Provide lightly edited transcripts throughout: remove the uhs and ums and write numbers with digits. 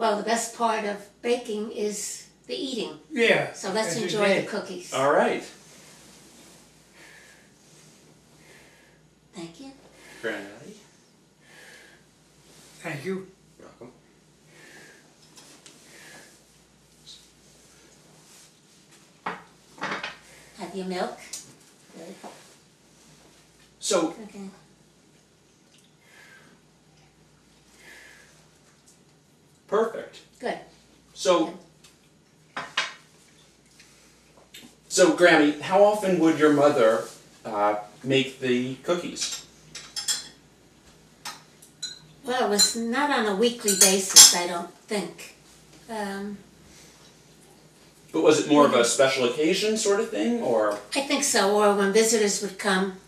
Well, the best part of baking is the eating. Yeah. So let's enjoy the cookies. All right. Thank you. Granddaddy. Thank you. You're welcome. Have your milk. Good. So, Okay. perfect. Good. So, Grammy, how often would your mother make the cookies? Well, it was not on a weekly basis, I don't think. But was it more of a special occasion sort of thing, or? I think so, or when visitors would come,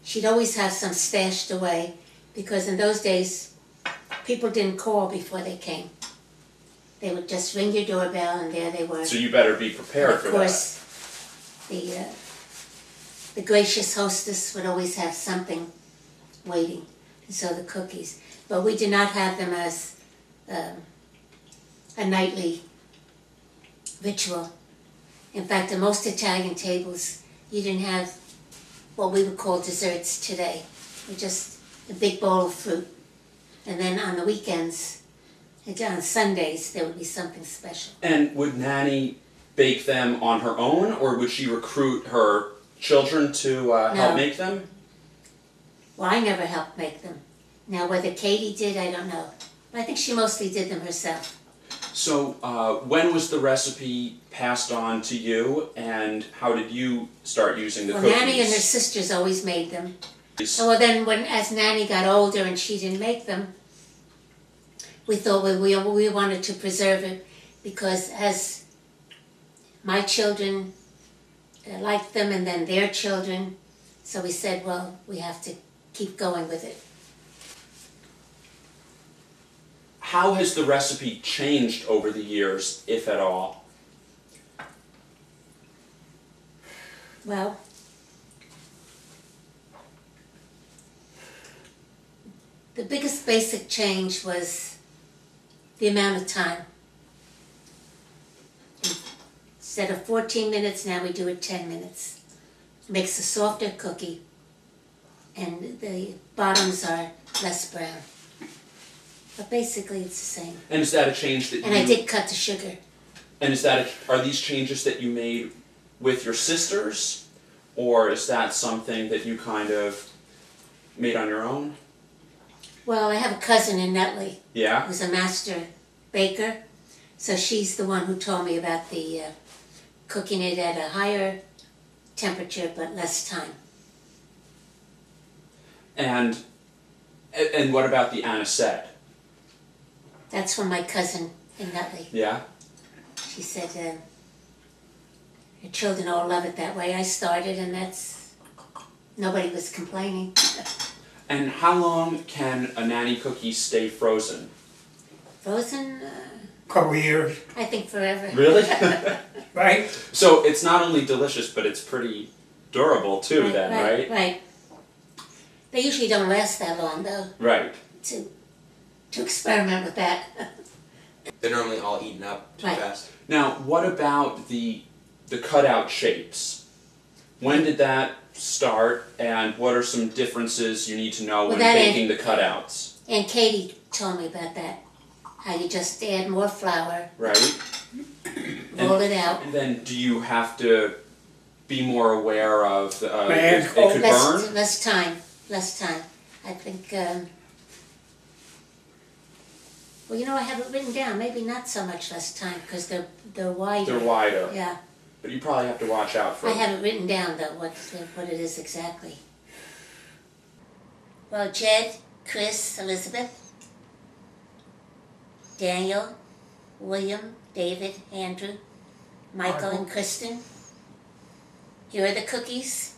she'd always have some stashed away, because in those days, people didn't call before they came. They would just ring your doorbell, and there they were. So you better be prepared for that. Of course, the gracious hostess would always have something waiting, and so the cookies. But we did not have them as a nightly ritual. In fact, at most Italian tables, you didn't have what we would call desserts today. Just a big bowl of fruit. And then on the weekends, and on Sundays, there would be something special. And would Nannie bake them on her own, or would she recruit her children to help make them? Well, I never helped make them. Now, whether Katie did, I don't know. But I think she mostly did them herself. So, when was the recipe passed on to you, and how did you start using the cookies? Nannie and her sisters always made them. So, well, then, as Nannie got older and she didn't make them, we thought we wanted to preserve it, because as my children liked them, and then their children, so we said, well, we have to keep going with it. How has the recipe changed over the years, if at all? Well, the biggest basic change was the amount of time. Instead of 14 minutes, now we do it 10 minutes. It makes a softer cookie, and the bottoms are less brown. But basically, it's the same. And is that a change that And I did cut the sugar. And are these changes that you made with your sisters, or is that something that you kind of made on your own? Well, I have a cousin in Nutley. Yeah? Who's a master baker. So she's the one who told me about the cooking it at a higher temperature but less time. And what about the anisette? That's from my cousin in Nutley. Yeah? She said her children all love it that way. I started, and nobody was complaining. And how long can a Nannie cookie stay frozen? Frozen? Couple years. I think forever. Really? Right? So it's not only delicious, but it's pretty durable too, right? Right. They usually don't last that long, though. Right. To experiment with that. They're normally all eaten up too fast. Now, what about the cutout shapes? When did that start, and what are some differences you need to know when baking the cutouts? And Katie told me about that. How you just add more flour. Right. Roll it out. And then do you have to be more aware of it could burn? Less time. I think, well, you know, I have it written down. Maybe not so much less time, because they're wider. They're wider. Yeah. But you probably have to watch out for I have it written down, though, what it is exactly. Well, Jed, Chris, Elizabeth, Daniel, William, David, Andrew, Michael, and Kristen. Here are the cookies.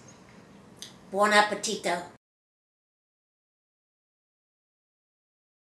Buon appetito.